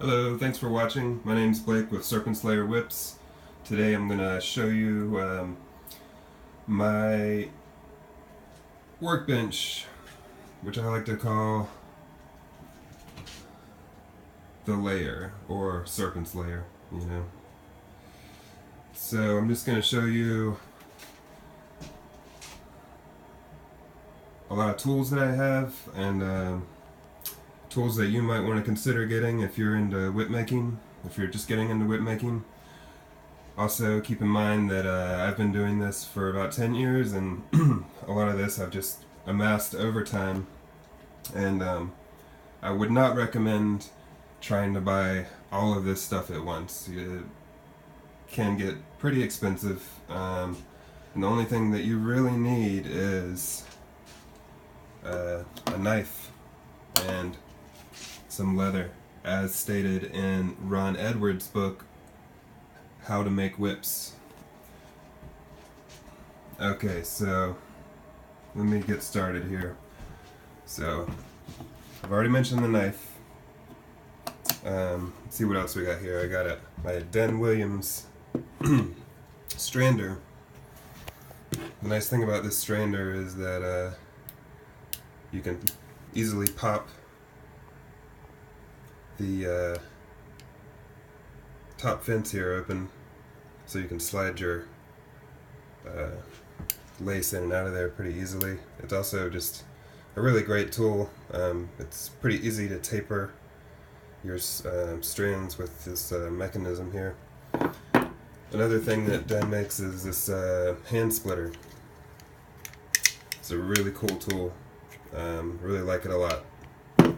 Hello, thanks for watching. My name's Blake with Serpent Slayer Whips. Today I'm going to show you my workbench, which I like to call the layer, or Serpent's Lair, you know. So I'm just going to show you a lot of tools that I have, and tools that you might want to consider getting if you're into whip making, if you're just getting into whip making. Also, keep in mind that I've been doing this for about 10 years, and a lot of this I've just amassed over time. And I would not recommend trying to buy all of this stuff at once. It can get pretty expensive. And the only thing that you really need is a knife and some leather, as stated in Ron Edwards' book, How to Make Whips. Okay, so let me get started here. So I've already mentioned the knife. Let's see what else we got here. I got my Den Williams strander. The nice thing about this strander is that you can easily pop the top fence here open, so you can slide your lace in and out of there pretty easily. It's also just a really great tool. It's pretty easy to taper your strands with this mechanism here. Another thing that Den makes is this hand splitter. It's a really cool tool. Really like it a lot.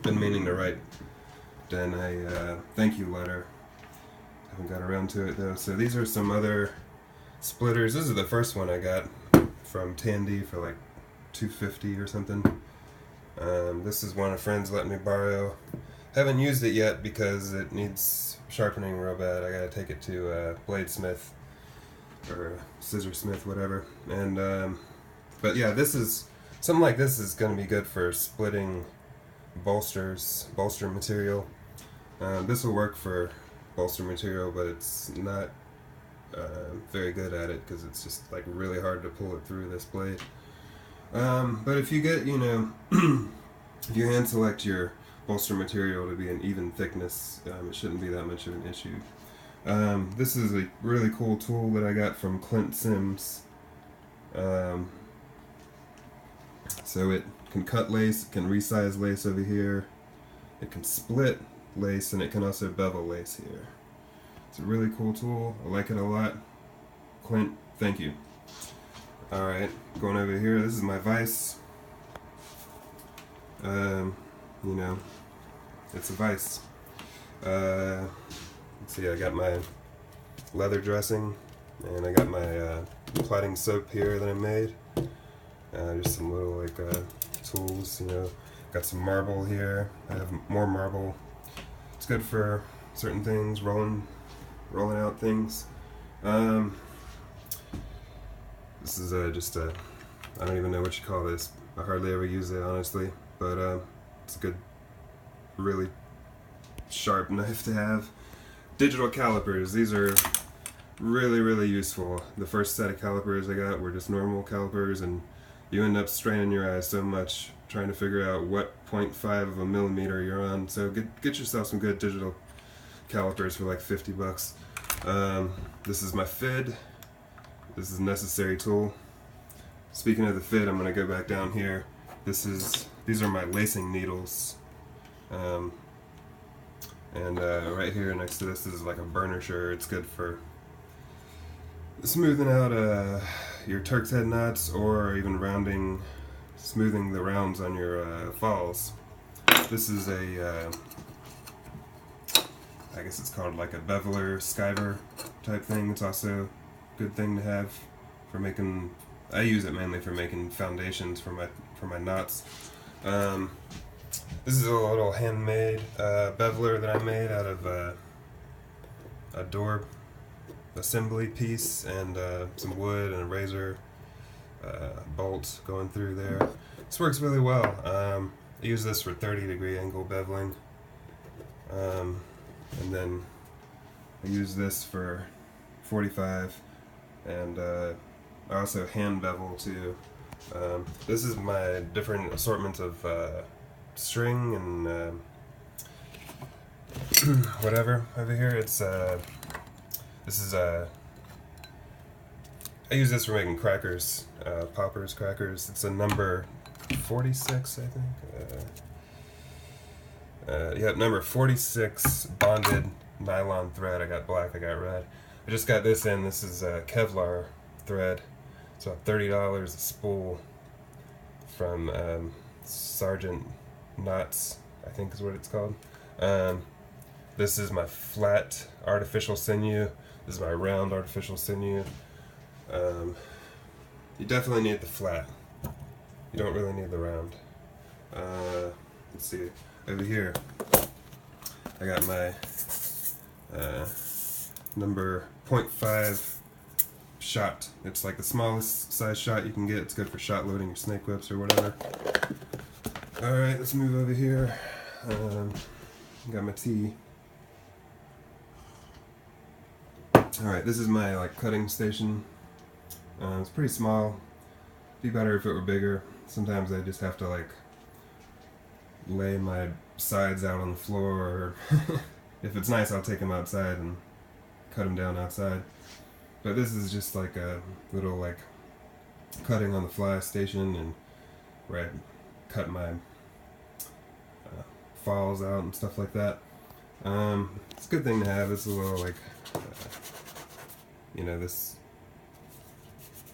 Been meaning to write Den a thank you letter. Haven't got around to it though. So these are some other splitters. This is the first one I got from Tandy for like $2.50 or something. This is one a friend's let me borrow. Haven't used it yet because it needs sharpening real bad. I gotta take it to Bladesmith or Scissorsmith, whatever. And but yeah, this is something like this is gonna be good for splitting bolster material. This will work for bolster material, but it's not very good at it because it's just like really hard to pull it through this blade. But if you get, if you hand select your bolster material to be an even thickness, it shouldn't be that much of an issue. This is a really cool tool that I got from Clint Sims. So it can cut lace, it can resize lace over here, it can split lace, and it can also bevel lace here. It's a really cool tool. I like it a lot. Clint, thank you. Alright, going over here, this is my vise. It's a vise. Let's see, I got my leather dressing, and I got my plaiting soap here that I made. Just some little tools, Got some marble here. I have more marble. It's good for certain things, rolling out things. This is just a, I don't even know what you call this. I hardly ever use it, honestly, but it's a good, really sharp knife to have. Digital calipers. These are really, really useful. The first set of calipers I got were just normal calipers, and you end up straining your eyes so much trying to figure out what 0.5 of a millimeter you're on. So get yourself some good digital calipers for like $50. This is my FID. This is a necessary tool. Speaking of the FID, I'm going to go back down here. These are my lacing needles. Right here next to this is like a burnisher. It's good for smoothing out your Turk's head knots, or even smoothing the rounds on your falls. This is a, I guess it's called like a beveler, skiver type thing. It's also a good thing to have for making, I use it mainly for making foundations for my knots. This is a little handmade beveler that I made out of a door assembly piece and some wood and a razor bolt going through there. This works really well. I use this for 30-degree angle beveling. and then I use this for 45, and I also hand bevel too. This is my different assortments of string and whatever over here. It's this is I use this for making crackers, poppers, crackers. It's a number 46, I think. Yep, number 46 bonded nylon thread. I got black, I got red. I just got this in. This is Kevlar thread. It's about $30 a spool from Sergeant Knots, I think is what it's called. This is my flat artificial sinew. This is my round artificial sinew. You definitely need the flat. You don't really need the round. Let's see. Over here, I got my number 0.5 shot. It's like the smallest size shot you can get. It's good for shot loading your snake whips or whatever. Alright, let's move over here. Got my tea. Alright, this is my like cutting station. It's pretty small. It'd be better if it were bigger. Sometimes I just have to like lay my sides out on the floor, or if it's nice I'll take them outside and cut them down outside. But this is just like a little like cutting on the fly station, and where I cut my falls out and stuff like that. It's a good thing to have. It's a little like you know, this,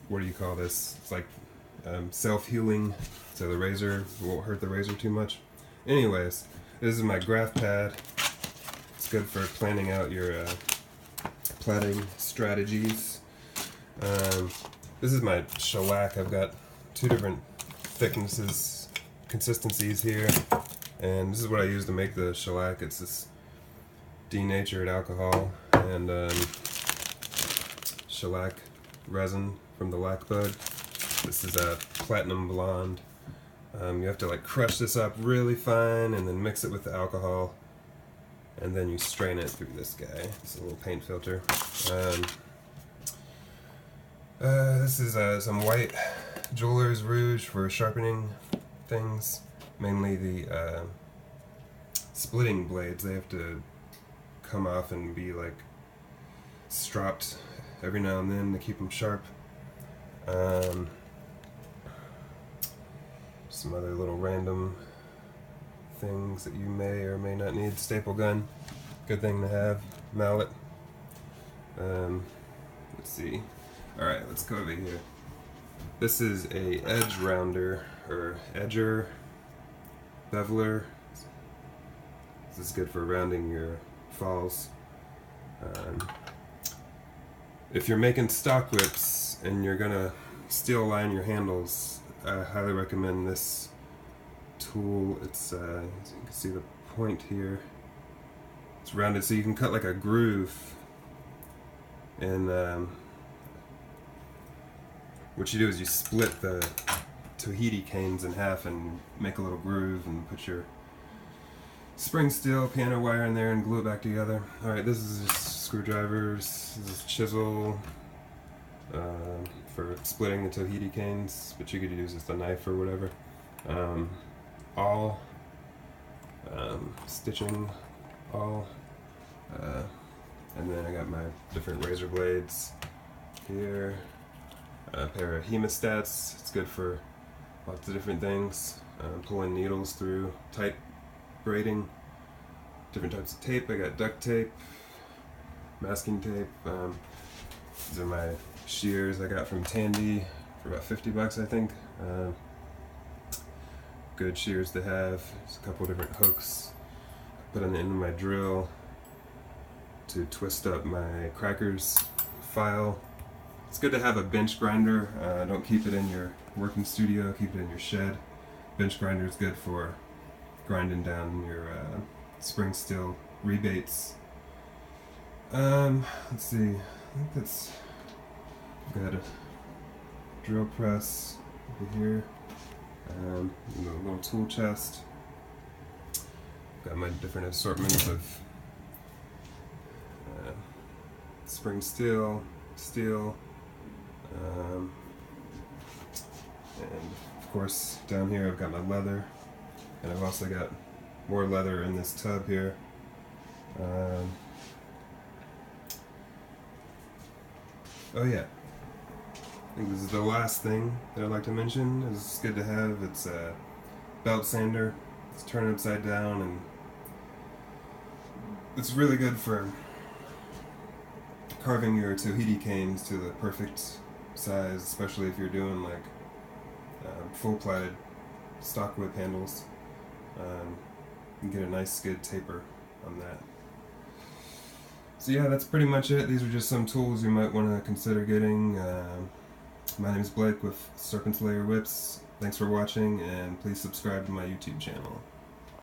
what do you call this? It's like self-healing, so the razor won't hurt the razor too much. Anyways, this is my graph pad. It's good for planning out your plaiting strategies. This is my shellac. I've got two different thicknesses, consistencies here, and this is what I use to make the shellac. It's this denatured alcohol and shellac resin from the lac bud. This is a platinum blonde. You have to like crush this up really fine and then mix it with the alcohol, and then you strain it through this guy. It's a little paint filter. This is some white jeweler's rouge for sharpening things, mainly the splitting blades. They have to come off and be like stropped every now and then to keep them sharp. Some other little random things that you may or may not need. Staple gun, good thing to have. Mallet. Let's see. Alright, let's go over here. This is a edge rounder, or edger, beveler. This is good for rounding your falls. If you're making stock whips and you're gonna steel line your handles, I highly recommend this tool. It's, as you can see the point here, it's rounded so you can cut like a groove. And what you do is you split the Tahiti canes in half and make a little groove and put your spring steel piano wire in there and glue it back together. Alright, this is just screwdrivers. This is chisel for splitting the Tahiti canes, but you could use just a knife or whatever. Awl, stitching awl, and then I got my different razor blades here. A pair of hemostats. It's good for lots of different things. Pulling needles through, tight braiding, different types of tape. I got duct tape, masking tape. These are my shears I got from Tandy for about 50 bucks, I think. Good shears to have. There's a couple different hooks. Put on the end of my drill to twist up my crackers file. It's good to have a bench grinder. Don't keep it in your working studio, keep it in your shed. Bench grinder is good for grinding down your spring steel rebates. Let's see, I think that's, I've got a drill press over here, a little tool chest. Got my different assortments of spring steel, and of course down here I've got my leather, and I've also got more leather in this tub here. Oh yeah, I think this is the last thing that I'd like to mention. It's good to have. It's a belt sander. It's turned upside down, and it's really good for carving your Tahiti canes to the perfect size, especially if you're doing like full plaited stock whip handles. You get a nice good taper on that. So yeah, that's pretty much it. These are just some tools you might want to consider getting. My name is Blake with Serpent's Lair Whips. Thanks for watching, and please subscribe to my YouTube channel.